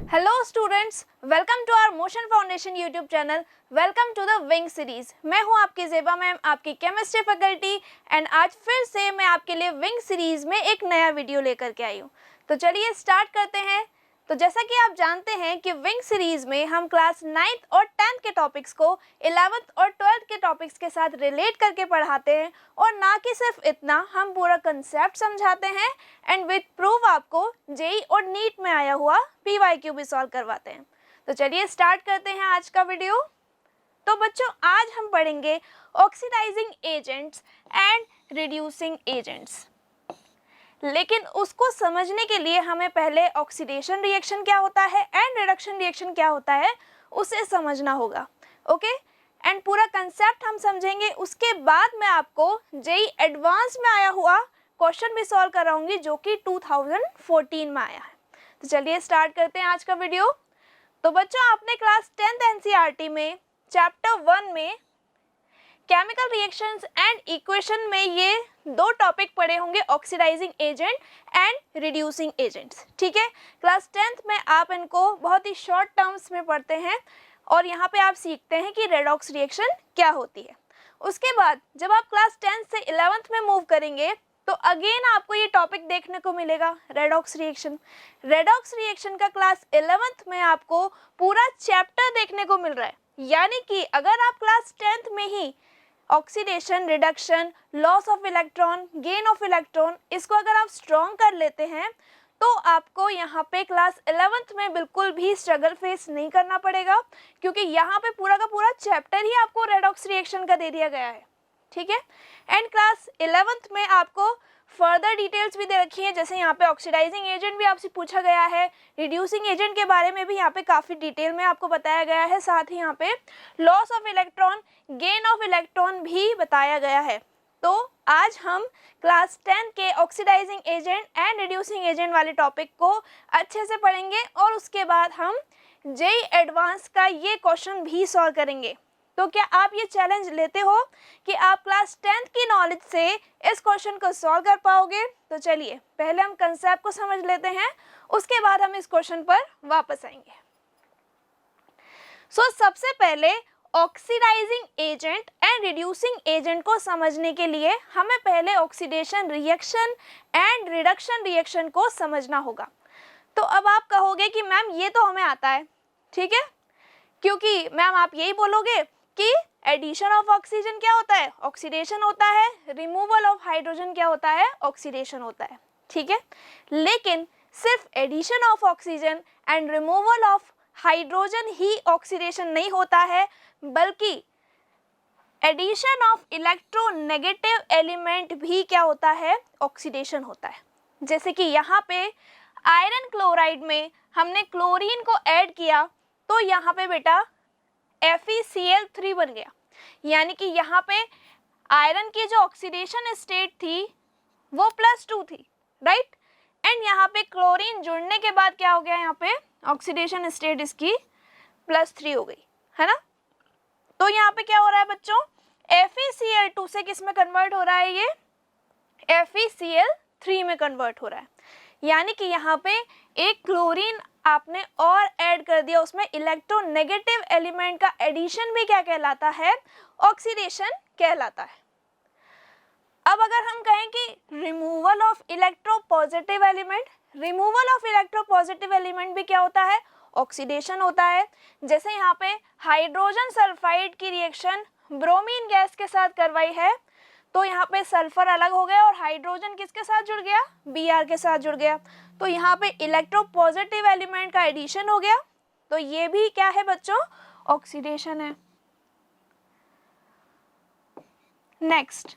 Hello students, welcome to our Motion Foundation YouTube channel. Welcome to the wing series. मैं हूं आपकी Zeba ma'am, आपकी chemistry faculty. And आज फिर से मैं आपके लिए विंग सीरीज में एक नया वीडियो लेकर के आई हूं। तो चलिए स्टार्ट करते हैं। तो जैसा कि आप जानते हैं कि विंग सीरीज में हम क्लास 9th और 10th के टॉपिक्स को 11th और 12th के टॉपिक्स के साथ रिलेट करके पढ़ाते हैं। और ना कि सिर्फ इतना, हम पूरा कंसेप्ट समझाते हैं एंड विद प्रूफ आपको जेई और नीट में आया हुआ PYQ भी सॉल्व करवाते हैं। तो चलिए स्टार्ट करते हैं आज का वीडियो। तो बच्चों, आज हम पढ़ेंगे oxidising agents and reducing agents. लेकिन उसको समझने के लिए हमें पहले ऑक्सीडेशन रिएक्शन क्या होता है एंड रिडक्शन रिएक्शन क्या होता है उसे समझना होगा। ओके, एंड पूरा कंसेप्ट हम समझेंगे। उसके बाद मैं आपको जेई एडवांस में आया हुआ क्वेश्चन भी सॉल्व कराऊंगी जो कि 2014 में आया है। तो चलिए स्टार्ट करते हैं आज का वीडियो। तो बच्चों, आपने क्लास 10th NCERT में चैप्टर 1 में केमिकल रिएक्शंस एंड इक्वेशन में ये दो टॉपिक पढ़े होंगे, oxidising agent and reducing agents. ठीक है, क्लास 10th में आप इनको बहुत ही शॉर्ट टर्म्स में पढ़ते हैं और यहाँ पे आप सीखते हैं कि रेडॉक्स रिएक्शन क्या होती है। उसके बाद जब आप क्लास 10th से 11th में मूव करेंगे तो अगेन आपको ये टॉपिक देखने को मिलेगा, रेडॉक्स रिएक्शन। रेडॉक्स रिएक्शन का क्लास 11th में आपको पूरा चैप्टर देखने को मिल रहा है। यानी कि अगर आप क्लास 10th में ही oxidation, reduction, loss of electron, gain of electron, इसको अगर आप स्ट्रॉन्ग कर लेते हैं तो आपको यहाँ पे क्लास 11th में बिल्कुल भी स्ट्रगल फेस नहीं करना पड़ेगा, क्योंकि यहाँ पे पूरा का पूरा चैप्टर ही आपको रेडॉक्स रिएक्शन का दे दिया गया है। ठीक है, एंड क्लास 11th में आपको फर्दर डिटेल्स भी दे रखी है। जैसे यहाँ पे ऑक्सीडाइजिंग एजेंट भी आपसे पूछा गया है, रिड्यूसिंग एजेंट के बारे में भी यहाँ पे काफ़ी डिटेल में आपको बताया गया है, साथ ही यहाँ पे loss of electron, gain of electron भी बताया गया है। तो आज हम क्लास 10 के oxidising agent and reducing agent वाले टॉपिक को अच्छे से पढ़ेंगे और उसके बाद हम जेई एडवांस का ये क्वेश्चन भी सॉल्व करेंगे। तो क्या आप ये चैलेंज लेते हो कि आप क्लास 10th की नॉलेज से इस क्वेश्चन को सॉल्व कर पाओगे? तो चलिए पहले हम कंसेप्ट को समझ लेते हैं, उसके बाद हम इस क्वेश्चन पर वापस आएंगे। सबसे पहले oxidising agent and reducing agent को समझने के लिए हमें पहले oxidation reaction and reduction reaction को समझना होगा। तो अब आप कहोगे कि मैम ये तो हमें आता है, ठीक है, क्योंकि मैम आप यही बोलोगे कि एडिशन ऑफ ऑक्सीजन क्या होता है? ऑक्सीडेशन होता है। रिमूवल ऑफ हाइड्रोजन क्या होता है? ऑक्सीडेशन होता है। ठीक है, लेकिन सिर्फ addition of oxygen and removal of hydrogen ही ऑक्सीडेशन नहीं होता है, बल्कि एडिशन ऑफ इलेक्ट्रोनेगेटिव एलिमेंट भी क्या होता है? ऑक्सीडेशन होता है। जैसे कि यहाँ पे आयरन क्लोराइड में हमने क्लोरीन को ऐड किया तो यहाँ पे बेटा FeCl3 बन गया। यानी कि यहाँ पे आयरन की जो ऑक्सीडेशन स्टेट थी वो +2 थी, राइट। एंड यहाँ पे क्लोरीन जुड़ने के बाद क्या हो गया? यहाँ पे ऑक्सीडेशन स्टेट इसकी +3 हो गई, है ना। तो यहाँ पे क्या हो रहा है बच्चों? FeCl2 से किस में कन्वर्ट हो रहा है? ये FeCl3 में कन्वर्ट हो रहा है। यानी कि यहाँ पे एक क्लोरीन आपने और ऐड कर दिया, उसमें इलेक्ट्रोनेगेटिव एलिमेंट का एडिशन भी क्या कहलाता है? ऑक्सीडेशन कहलाता है। अब अगर हम कहें कि removal of electropositive element, removal of electropositive element भी क्या होता है? ऑक्सीडेशन होता है। जैसे यहाँ पे हाइड्रोजन सल्फाइड की रिएक्शन ब्रोमीन गैस के साथ करवाई है तो यहाँ पे सल्फर अलग हो गया और हाइड्रोजन किसके साथ जुड़ गया? Br के साथ जुड़ गया। तो यहाँ पे इलेक्ट्रोपॉजिटिव एलिमेंट का एडिशन हो गया। तो ये भी क्या है बच्चों? ऑक्सीडेशन है। नेक्स्ट,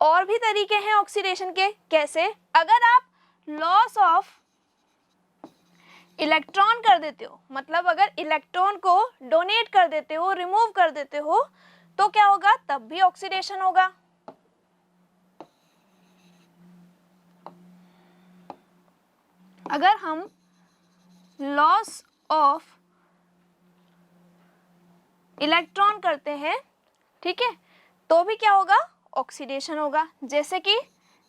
और भी तरीके हैं ऑक्सीडेशन के। कैसे? अगर आप लॉस ऑफ इलेक्ट्रॉन कर देते हो, मतलब अगर इलेक्ट्रॉन को डोनेट कर देते हो, रिमूव कर देते हो, तो क्या होगा? तब भी ऑक्सीडेशन होगा। अगर हम लॉस ऑफ इलेक्ट्रॉन करते हैं, ठीक है, तो भी क्या होगा? ऑक्सीडेशन होगा। जैसे कि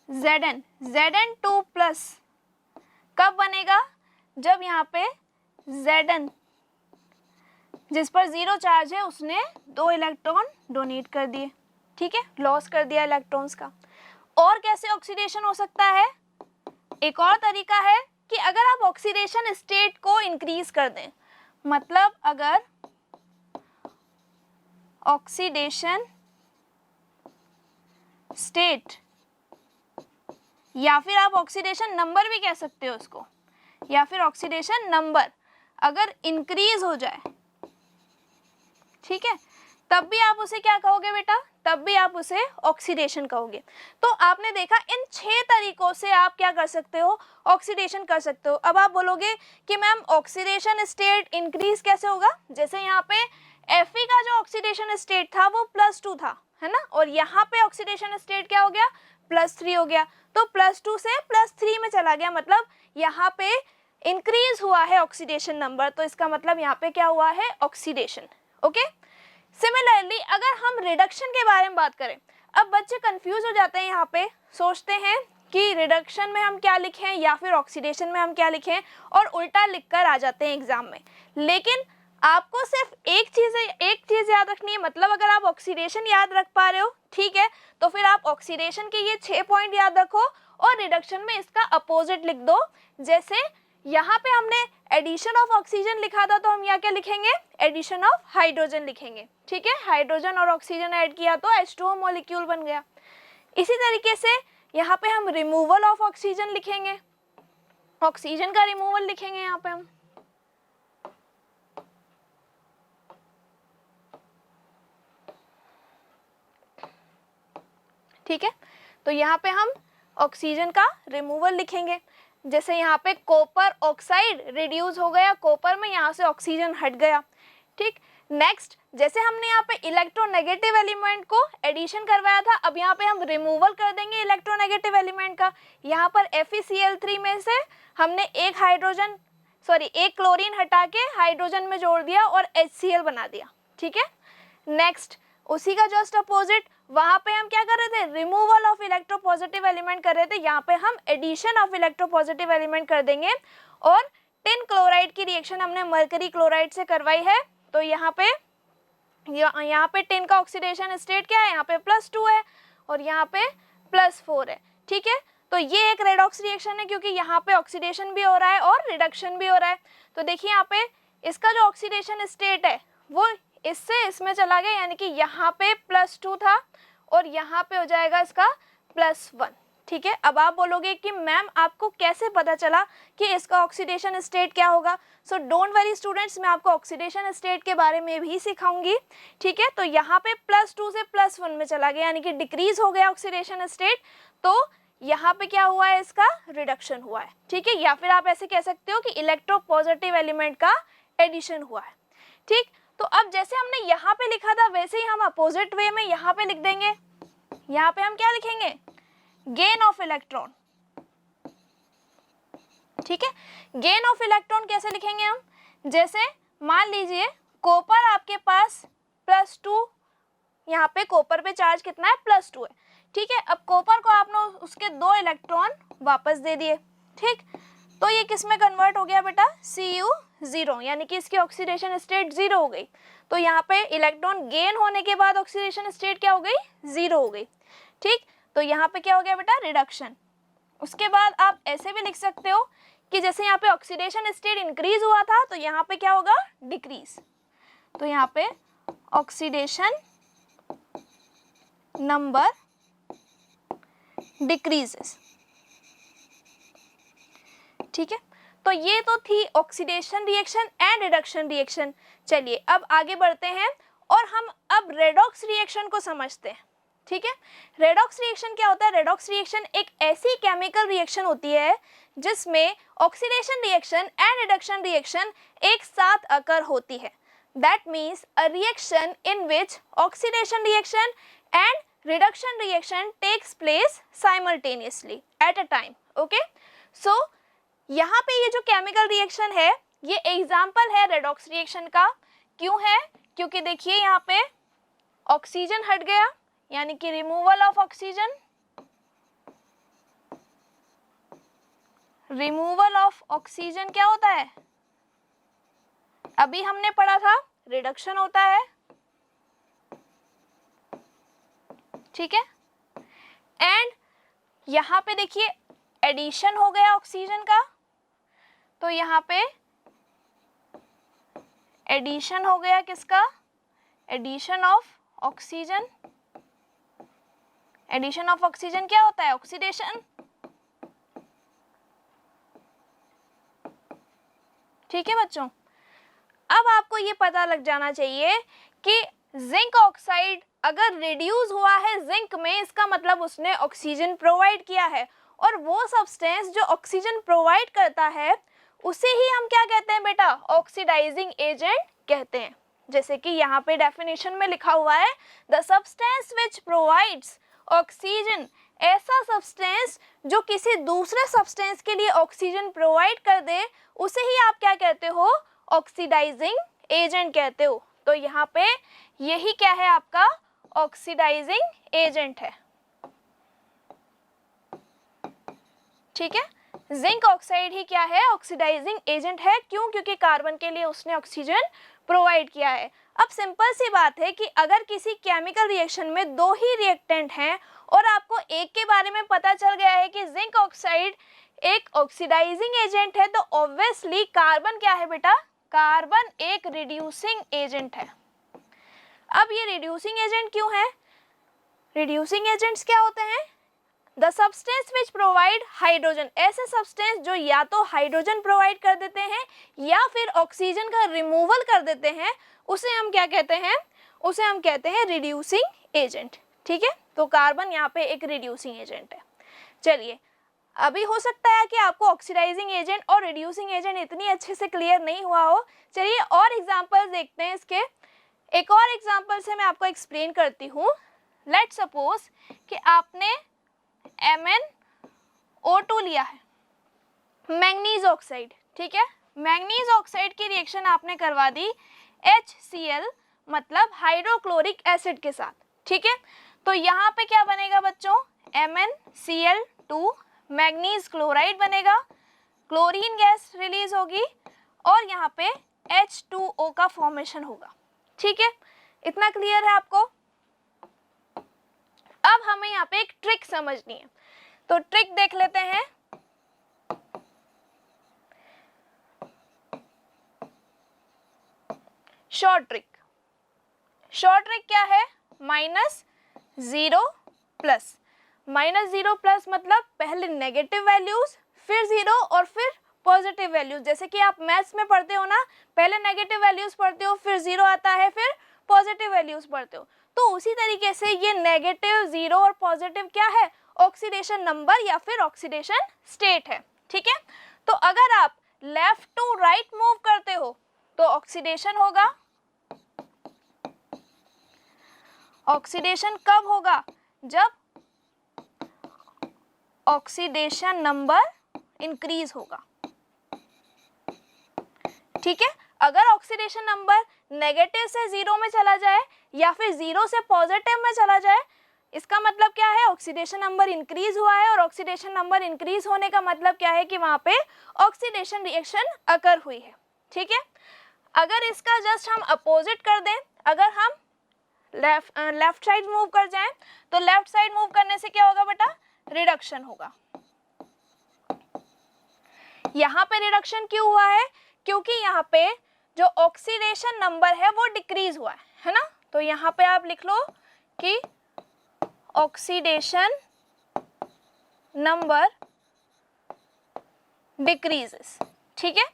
Zn, Zn2+ कब बनेगा? जब यहाँ पे Zn, जिस पर 0 चार्ज है उसने 2 इलेक्ट्रॉन डोनेट कर दिए, ठीक है, लॉस कर दिया इलेक्ट्रॉन्स का। और कैसे ऑक्सीडेशन हो सकता है? एक और तरीका है कि अगर आप ऑक्सीडेशन स्टेट को इंक्रीज कर दें, मतलब अगर ऑक्सीडेशन स्टेट, या फिर आप ऑक्सीडेशन नंबर भी कह सकते हो उसको, या फिर ऑक्सीडेशन नंबर अगर इंक्रीज हो जाए, ठीक है, तब भी आप उसे क्या कहोगे बेटा? तब भी आप उसे ऑक्सीडेशन कहोगे। तो आपने देखा इन 6 तरीकों से आप क्या कर सकते हो? ऑक्सीडेशन कर सकते हो। अब आप बोलोगे कि मैम ऑक्सीडेशन स्टेट इंक्रीज कैसे होगा? जैसे यहाँ पे Fe का जो ऑक्सीडेशन स्टेट था वो +2 था, है ना, और यहाँ पे ऑक्सीडेशन स्टेट क्या हो गया? +3 हो गया। तो +2 से +3 में चला गया, मतलब यहाँ पे इंक्रीज हुआ है ऑक्सीडेशन नंबर, तो इसका मतलब यहाँ पे क्या हुआ है? ऑक्सीडेशन। ओके। सिमिलरली अगर हम रिडक्शन के बारे में बात करें, अब बच्चे कंफ्यूज हो जाते हैं, यहाँ पे सोचते हैं कि रिडक्शन में हम क्या लिखें या फिर ऑक्सीडेशन में हम क्या लिखें, और उल्टा लिखकर आ जाते हैं एग्जाम में। लेकिन आपको सिर्फ एक चीज याद रखनी है, मतलब अगर आप ऑक्सीडेशन याद रख पा रहे हो, ठीक है, तो फिर आप ऑक्सीडेशन के ये 6 पॉइंट याद रखो और रिडक्शन में इसका अपोजिट लिख दो। जैसे यहाँ पे हमने एडिशन ऑफ ऑक्सीजन लिखा था, तो हम यहाँ क्या लिखेंगे? एडिशन ऑफ हाइड्रोजन लिखेंगे, ठीक है, हाइड्रोजन और ऑक्सीजन ऐड किया तो H2O मॉलिक्यूल बन गया। इसी तरीके से यहाँ पे हम रिमूवल ऑफ ऑक्सीजन लिखेंगे, ऑक्सीजन का रिमूवल लिखेंगे यहाँ पे हम, ठीक है, तो यहाँ पे हम ऑक्सीजन का रिमूवल लिखेंगे। जैसे यहाँ पे कॉपर ऑक्साइड रिड्यूस हो गया कॉपर में, यहाँ से ऑक्सीजन हट गया, ठीक। नेक्स्ट, जैसे हमने यहाँ पे इलेक्ट्रोनेगेटिव एलिमेंट को एडिशन करवाया था, अब यहाँ पे हम रिमूवल कर देंगे इलेक्ट्रोनेगेटिव एलिमेंट का। यहाँ पर FeCl3 में से हमने एक क्लोरीन हटा के हाइड्रोजन में जोड़ दिया और HCl बना दिया, ठीक है। नेक्स्ट, उसी का जस्ट अपोजिट, वहां पे हम क्या कर रहे थे? रिमूवल ऑफ इलेक्ट्रोपॉजिटिव एलिमेंट कर रहे थे, यहाँ पे हम एडिशन ऑफ इलेक्ट्रोपॉजिटिव एलिमेंट कर देंगे। और टिन क्लोराइड की रिएक्शन हमने मरकरी क्लोराइड से करवाई है, तो यहाँ पे टिन का ऑक्सीडेशन स्टेट क्या है? यहाँ पे +2 है और यहाँ पे +4 है, ठीक है। तो ये एक रेडॉक्स रिएक्शन है, क्योंकि यहाँ पे ऑक्सीडेशन भी हो रहा है और रिडक्शन भी हो रहा है। तो देखिए यहाँ पे इसका जो ऑक्सीडेशन स्टेट है वो इससे इसमें चला गया, यानी कि यहाँ पे +2 था और यहाँ पे हो जाएगा इसका +1, ठीक है। अब आप बोलोगे कि मैम आपको कैसे पता चला कि इसका ऑक्सीडेशन स्टेट क्या होगा? सो डोंट वरी स्टूडेंट्स, मैं आपको ऑक्सीडेशन स्टेट के बारे में भी सिखाऊंगी, ठीक है। तो यहाँ पे +2 से +1 में चला गया, यानी कि डिक्रीज हो गया ऑक्सीडेशन स्टेट, तो यहाँ पे क्या हुआ है? इसका रिडक्शन हुआ है, ठीक है। या फिर आप ऐसे कह सकते हो कि इलेक्ट्रोपॉजिटिव एलिमेंट का एडिशन हुआ है, ठीक। तो अब जैसे हमने यहाँ पे लिखा था वैसे ही हम अपोजिट वे में यहाँ पे लिख देंगे। यहाँ पे हम क्या लिखेंगे? गेन ऑफ इलेक्ट्रॉन, ठीक है। गेन ऑफ इलेक्ट्रॉन कैसे लिखेंगे हम? जैसे मान लीजिए कॉपर आपके पास +2, यहाँ पे कॉपर पे चार्ज कितना है? +2 है, ठीक है। अब कॉपर को आपने उसके 2 इलेक्ट्रॉन वापस दे दिए, ठीक। तो ये किस में कन्वर्ट हो गया बेटा? Cu0, यानी कि इसकी ऑक्सीडेशन स्टेट 0 हो गई। तो यहाँ पे इलेक्ट्रॉन गेन होने के बाद ऑक्सीडेशन स्टेट क्या हो गई? 0 हो गई, ठीक। तो यहाँ पे क्या हो गया बेटा? रिडक्शन। उसके बाद आप ऐसे भी लिख सकते हो कि जैसे यहाँ पे ऑक्सीडेशन स्टेट इंक्रीज हुआ था, तो यहाँ पे क्या होगा? डिक्रीज। तो यहाँ पे ऑक्सीडेशन नंबर डिक्रीजेस, ठीक है। तो ये तो थी oxidation reaction and reduction reaction. चलिए अब आगे बढ़ते हैं और हम अब रेडॉक्स रिएक्शन को समझते हैं, ठीक है। रेडॉक्स रिएक्शन क्या होता है? रेडॉक्स रिएक्शन एक ऐसी केमिकल रिएक्शन होती है जिसमें oxidation reaction and reduction reaction एक साथ अकर होती है। That means a reaction in which oxidation reaction and reduction reaction takes place simultaneously at a time. Okay, so यहाँ पे ये जो केमिकल रिएक्शन है ये एग्जाम्पल है रेडॉक्स रिएक्शन का। क्यों है? क्योंकि देखिए यहाँ पे ऑक्सीजन हट गया, यानी कि removal of oxygen, removal of oxygen क्या होता है? अभी हमने पढ़ा था रिडक्शन होता है, ठीक है, एंड यहाँ पे देखिए एडिशन हो गया ऑक्सीजन का, तो यहाँ पे एडिशन हो गया किसका, addition of oxygen. Addition of oxygen क्या होता है, ऑक्सीडेशन, ठीक है बच्चों। अब आपको ये पता लग जाना चाहिए कि जिंक ऑक्साइड अगर रिड्यूस हुआ है जिंक में, इसका मतलब उसने ऑक्सीजन प्रोवाइड किया है, और वो सब्सटेंस जो ऑक्सीजन प्रोवाइड करता है उसे ही हम क्या कहते हैं बेटा, ऑक्सीडाइजिंग एजेंट कहते हैं। जैसे कि यहाँ पे डेफिनेशन में लिखा हुआ है, the substance which provides oxygen, ऐसा सब्सटेंस जो किसी दूसरे सब्सटेंस के लिए ऑक्सीजन प्रोवाइड कर दे, उसे ही आप क्या कहते हो, ऑक्सीडाइजिंग एजेंट कहते हो। तो यहाँ पे यही क्या है, आपका ऑक्सीडाइजिंग एजेंट है, ठीक है। जिंक ऑक्साइड ही क्या है, ऑक्सीडाइजिंग एजेंट है। क्यों, क्योंकि कार्बन के लिए उसने ऑक्सीजन प्रोवाइड किया है। अब सिंपल सी बात है कि अगर किसी केमिकल रिएक्शन में दो ही रिएक्टेंट हैं और आपको एक के बारे में पता चल गया है कि जिंक ऑक्साइड एक ऑक्सीडाइजिंग एजेंट है, तो ऑब्वियसली कार्बन क्या है बेटा, कार्बन एक रिड्यूसिंग एजेंट है। अब ये रिड्यूसिंग एजेंट क्यों है, रिड्यूसिंग एजेंट्स क्या होते हैं, the substance which provide hydrogen, ऐसे सब्सटेंस जो या तो हाइड्रोजन प्रोवाइड कर देते हैं या फिर ऑक्सीजन का रिमूवल कर देते हैं, उसे हम क्या कहते हैं, उसे हम कहते हैं रिड्यूसिंग एजेंट, ठीक है। तो कार्बन यहाँ पे एक रिड्यूसिंग एजेंट है। चलिए, अभी हो सकता है कि आपको ऑक्सीडाइजिंग एजेंट और रिड्यूसिंग एजेंट इतनी अच्छे से क्लियर नहीं हुआ हो। चलिए और एग्जांपल्स देखते हैं इसके। एक और एग्जांपल से मैं आपको एक्सप्लेन करती हूँ। लेट्स सपोज कि आपने MnO2 लिया है, मैंगनीज ऑक्साइड, ठीक है, मैंगनीज ऑक्साइड की रिएक्शन आपने करवा दी HCl मतलब हाइड्रोक्लोरिक एसिड के साथ, ठीक है। तो यहाँ पे क्या बनेगा बच्चों, MnCl2, मैंगनीज क्लोराइड बनेगा, क्लोरीन गैस रिलीज होगी और यहाँ पे H2O का फॉर्मेशन होगा, ठीक है। इतना क्लियर है आपको। अब हमें यहाँ पे एक ट्रिक समझनी है, तो ट्रिक देख लेते हैं। शॉर्ट ट्रिक, शॉर्ट ट्रिक क्या है, -0 प्लस, -0 प्लस मतलब पहले नेगेटिव वैल्यूज फिर 0 और फिर पॉजिटिव वैल्यूज। जैसे कि आप मैथ्स में पढ़ते हो ना, पहले नेगेटिव वैल्यूज पढ़ते हो फिर 0 आता है फिर पॉजिटिव वैल्यूज पढ़ते हो, तो उसी तरीके से ये नेगेटिव, 0 और पॉजिटिव क्या है, ऑक्सीडेशन नंबर या फिर ऑक्सीडेशन स्टेट है, ठीक है। तो अगर आप लेफ्ट टू राइट मूव करते हो तो ऑक्सीडेशन होगा। ऑक्सीडेशन कब होगा, जब ऑक्सीडेशन नंबर इंक्रीज होगा, ठीक है। अगर ऑक्सीडेशन नंबर नेगेटिव से 0 में चला जाए या फिर 0 से पॉजिटिव में चला जाए, इसका मतलब क्या है, ऑक्सीडेशन नंबर इंक्रीज हुआ है, और ऑक्सीडेशन नंबर इंक्रीज होने का मतलब क्या है कि वहां पे ऑक्सीडेशन रिएक्शन अकर हुई है, ठीक है। अगर इसका जस्ट हम अपोजिट कर दें, अगर हम लेफ्ट साइड मूव कर जाएं, तो लेफ्ट साइड मूव करने से क्या होगा बेटा, रिडक्शन होगा। यहाँ पे रिडक्शन क्यों हुआ है, क्योंकि यहाँ पे जो ऑक्सीडेशन नंबर है वो डिक्रीज हुआ है ना। तो यहाँ पे आप लिख लो कि ऑक्सीडेशन नंबर डिक्रीजेस, ठीक है।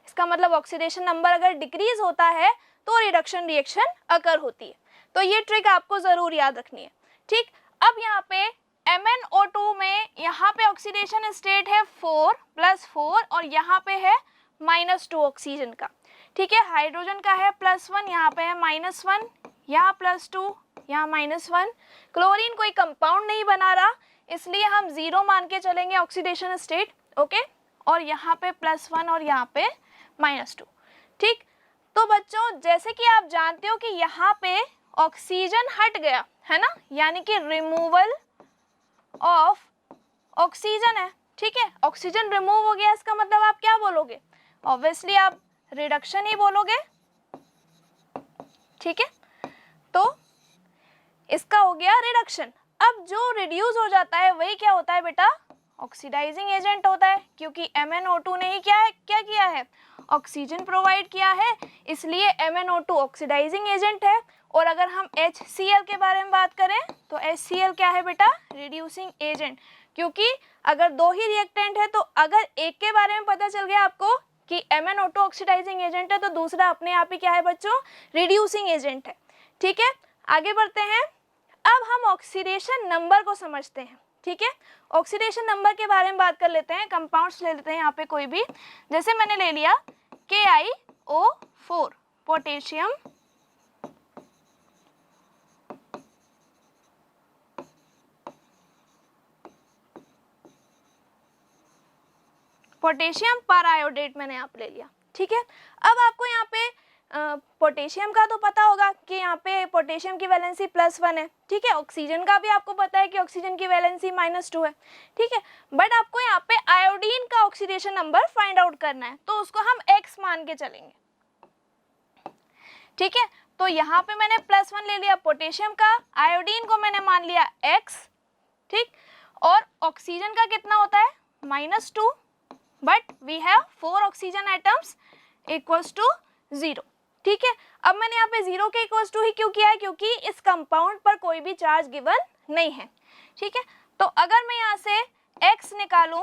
इसका मतलब ऑक्सीडेशन नंबर अगर डिक्रीज होता है तो रिडक्शन रिएक्शन अकर होती है। तो ये ट्रिक आपको जरूर याद रखनी है, ठीक। अब यहाँ पे MnO2 में यहाँ पे ऑक्सीडेशन स्टेट है 4+4 और यहाँ पे है -2 ऑक्सीजन का, ठीक है। हाइड्रोजन का है +1, यहाँ पे है -1, यहाँ +2, यहाँ -1। क्लोरीन कोई कंपाउंड नहीं बना रहा, इसलिए हम 0 मान के चलेंगे ऑक्सीडेशन स्टेट, ओके। और यहाँ पे +1 और यहाँ पे -2, ठीक। तो बच्चों जैसे कि आप जानते हो कि यहाँ पे ऑक्सीजन हट गया है ना, यानी कि रिमूवल ऑफ ऑक्सीजन है, ठीक है। ऑक्सीजन रिमूव हो गया, इसका मतलब आप क्या बोलोगे, ऑब्वियसली आप रिडक्शन ही बोलोगे, ठीक है। तो इसका हो गया रिडक्शन। अब जो रिड्यूस हो जाता है वही क्या होता है बेटा, ऑक्सीडाइजिंग एजेंट होता है, क्योंकि MnO2 ने ही क्या किया है, ऑक्सीजन प्रोवाइड किया है, इसलिए MnO2 ऑक्सीडाइजिंग एजेंट है। और अगर हम HCl के बारे में बात करें तो HCl क्या है बेटा, रिड्यूसिंग एजेंट, क्योंकि अगर दो ही रिएक्टेंट है तो अगर एक के बारे में पता चल गया आपको कि MnO2 ऑक्सीडाइजिंग एजेंट है तो दूसरा अपने आप ही क्या है बच्चों, रिड्यूसिंग एजेंट है, ठीक है। आगे बढ़ते हैं, अब हम ऑक्सीडेशन नंबर को समझते हैं, ठीक है। ऑक्सीडेशन नंबर के बारे में बात कर लेते हैं, कंपाउंड्स ले लेते हैं यहाँ पे कोई भी, जैसे मैंने ले लिया KiO4 पोटेशियम, पोटेशियम पर आयोडेट मैंने यहाँ पे ले लिया, ठीक है। अब आपको यहाँ पे पोटेशियम का तो पता होगा कि यहाँ पे पोटेशियम की वैलेंसी +1 है, ठीक है। ऑक्सीजन का भी आपको पता है कि ऑक्सीजन की वैलेंसी -2 है, ठीक है। बट आपको यहाँ पे आयोडीन का ऑक्सीडेशन नंबर फाइंड आउट करना है, तो उसको हम x मान के चलेंगे, ठीक है। तो यहाँ पे मैंने +1 ले लिया पोटेशियम का, आयोडीन को मैंने मान लिया x, ठीक। और ऑक्सीजन का कितना होता है, -2, but we have 4 oxygen atoms equals to 0, ठीक है। अब मैंने यहाँ पे 0 के इक्वल्स टू ही क्यों किया है, क्योंकि इस कंपाउंड पर कोई भी चार्ज गिवन नहीं है, ठीक है। तो अगर मैं यहाँ से x निकालूं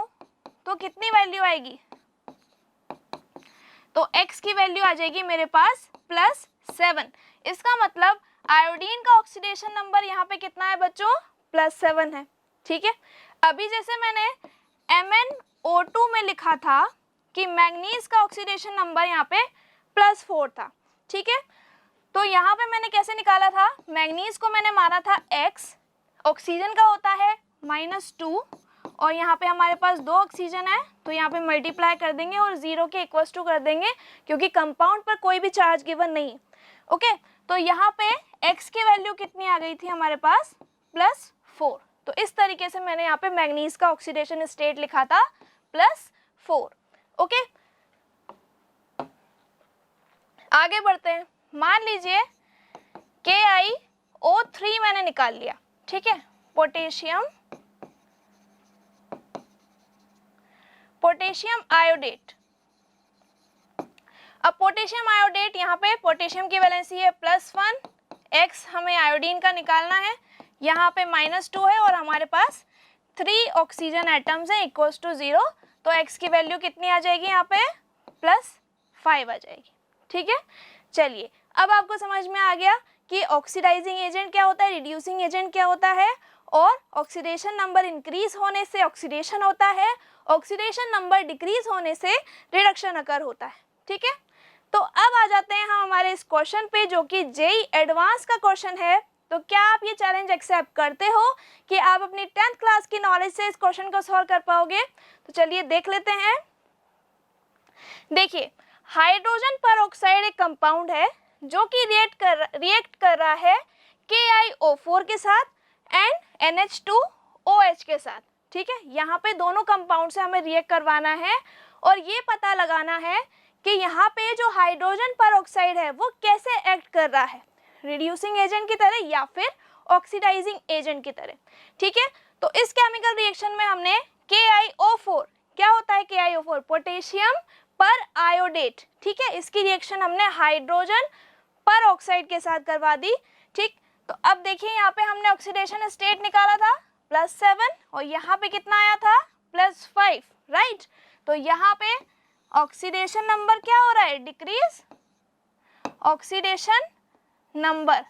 तो कितनी वैल्यू आएगी, तो x की वैल्यू आ जाएगी मेरे पास +7। इसका मतलब आयोडीन का ऑक्सीडेशन नंबर यहाँ पे कितना है बच्चों, +7 है, ठीक है। अभी जैसे मैंने MnO2 में लिखा था कि मैग्नीज का ऑक्सीडेशन नंबर यहाँ पे +4 था, ठीक है। तो यहाँ पे मैंने कैसे निकाला था, मैग्नीज को मैंने माना था x, ऑक्सीजन का होता है -2, और यहाँ पे हमारे पास 2 ऑक्सीजन है तो यहाँ पे मल्टीप्लाई कर देंगे और 0 के इक्वल्स टू कर देंगे, क्योंकि कंपाउंड पर कोई भी चार्ज गिवन नहीं, ओके। तो यहाँ पे x की वैल्यू कितनी आ गई थी हमारे पास, +4। तो इस तरीके से मैंने यहाँ पे मैग्नीज का ऑक्सीडेशन स्टेट लिखा था +4, ओके। आगे बढ़ते हैं, मान लीजिए KiO3 मैंने निकाल लिया, ठीक है, पोटेशियम आयोडेट। अब पोटेशियम आयोडेट, यहाँ पे पोटेशियम की वैलेंसी है +1, x हमें आयोडीन का निकालना है, यहाँ पे -2 है और हमारे पास 3 ऑक्सीजन एटम्स हैं इक्वल्स टू 0, तो x की वैल्यू कितनी आ जाएगी, यहाँ पे +5 आ जाएगी, ठीक है। चलिए, अब आपको समझ में आ गया कि ऑक्सीडाइजिंग एजेंट क्या होता है, रिड्यूसिंग एजेंट क्या होता है, और ऑक्सीडेशन नंबर इंक्रीज होने से ऑक्सीडेशन होता है, ऑक्सीडेशन नंबर डिक्रीज होने से रिडक्शन अकर होता है, ठीक है। तो अब आ जाते हैं हम हमारे इस क्वेश्चन पे, जो कि जेईई एडवांस का क्वेश्चन है। तो क्या आप ये चैलेंज एक्सेप्ट करते हो कि आप अपनी 10th क्लास की नॉलेज से इस क्वेश्चन को सॉल्व कर पाओगे? तो चलिए देख लेते हैं। देखिए, हाइड्रोजन परऑक्साइड एक कंपाउंड है जो कि रिएक्ट कर रहा है KiO4 के साथ एंड NH2OH के साथ, ठीक है। यहाँ पे दोनों कंपाउंड से हमें रिएक्ट करवाना है और ये पता लगाना है कि यहाँ पे जो हाइड्रोजन परऑक्साइड है वो कैसे एक्ट कर रहा है, रिड्यूसिंग एजेंट की तरह या फिर ऑक्सीडाइजिंग एजेंट की तरह, ठीक है। तो इस केमिकल रिएक्शन में हमने KiO4, क्या होता है KiO4, पोटेशियम पर आयोडेट, ठीक है, इसकी रिएक्शन हमने हाइड्रोजन परऑक्साइड के साथ करवा दी, ठीक। तो अब देखिए, यहाँ पे हमने ऑक्सीडेशन स्टेट निकाला था +7 और यहाँ पे कितना आया था +5, राइट। तो यहाँ पे ऑक्सीडेशन नंबर क्या हो रहा है, डिक्रीज, ऑक्सीडेशन नंबर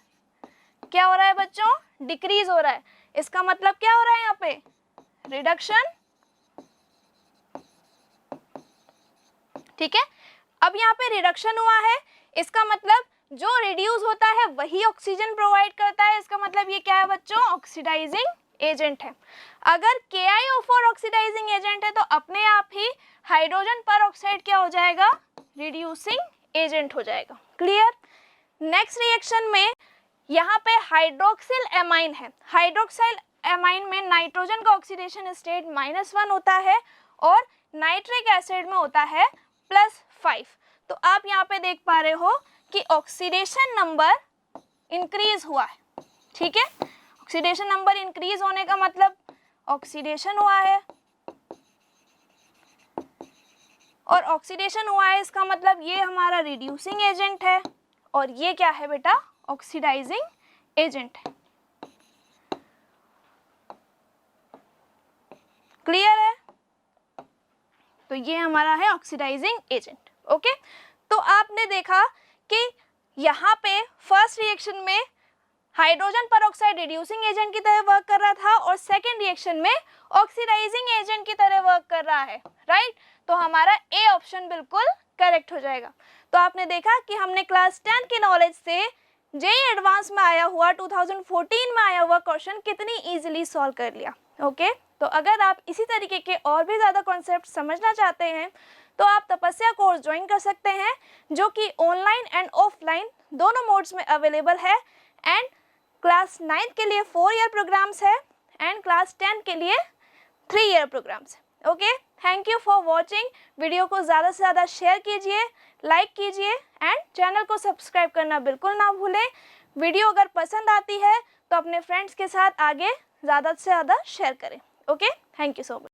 क्या हो रहा है बच्चों, डिक्रीज हो रहा है। इसका मतलब क्या हो रहा है यहाँ पे, रिडक्शन, ठीक है। अब यहाँ पे रिडक्शन हुआ है, इसका मतलब जो रिड्यूस होता है वही ऑक्सीजन प्रोवाइड करता है, इसका मतलब ये क्या है बच्चों, ऑक्सीडाइजिंग एजेंट है। अगर KiO4 ऑक्सीडाइजिंग एजेंट है तो अपने आप ही हाइड्रोजन परऑक्साइड क्या हो जाएगा, रिड्यूसिंग एजेंट हो जाएगा, क्लियर। नेक्स्ट रिएक्शन में यहाँ पे हाइड्रोक्सिल एमाइन है, हाइड्रोक्सिल एमाइन में नाइट्रोजन का ऑक्सीडेशन स्टेट -1 होता है और नाइट्रिक एसिड में होता है +5। तो आप यहाँ पे देख पा रहे हो कि ऑक्सीडेशन नंबर इंक्रीज हुआ है, ठीक है। ऑक्सीडेशन नंबर इंक्रीज होने का मतलब ऑक्सीडेशन हुआ है, और ऑक्सीडेशन हुआ है इसका मतलब ये हमारा रिड्यूसिंग एजेंट है, और ये क्या है बेटा, ऑक्सीडाइजिंग एजेंट है। क्लियर है? तो ये हमारा है ऑक्सीडाइजिंग एजेंट। ओके, तो आपने देखा कि यहाँ पे फर्स्ट रिएक्शन में हाइड्रोजन परऑक्साइड रिड्यूसिंग एजेंट की तरह वर्क कर रहा था और सेकेंड रिएक्शन में ऑक्सीडाइजिंग एजेंट की तरह वर्क कर रहा है, राइट। तो हमारा ए ऑप्शन बिल्कुल करेक्ट हो जाएगा। तो आपने देखा कि हमने क्लास 10 के नॉलेज से जेईई एडवांस में आया हुआ 2014 में आया हुआ क्वेश्चन कितनी इजीली सॉल्व कर लिया। ओके, तो अगर आप इसी तरीके के और भी ज़्यादा कॉन्सेप्ट समझना चाहते हैं तो आप तपस्या कोर्स ज्वाइन कर सकते हैं, जो कि ऑनलाइन एंड ऑफलाइन दोनों मोड्स में अवेलेबल है। एंड क्लास 9 के लिए 4 ईयर प्रोग्राम्स है एंड क्लास 10 के लिए 3 ईयर प्रोग्राम्स है। Okay, thank you for watching. Video को ज़्यादा से ज़्यादा शेयर कीजिए, लाइक कीजिए एंड चैनल को सब्सक्राइब करना बिल्कुल ना भूलें। वीडियो अगर पसंद आती है तो अपने फ्रेंड्स के साथ आगे ज़्यादा से ज़्यादा शेयर करें। Okay, thank you so much.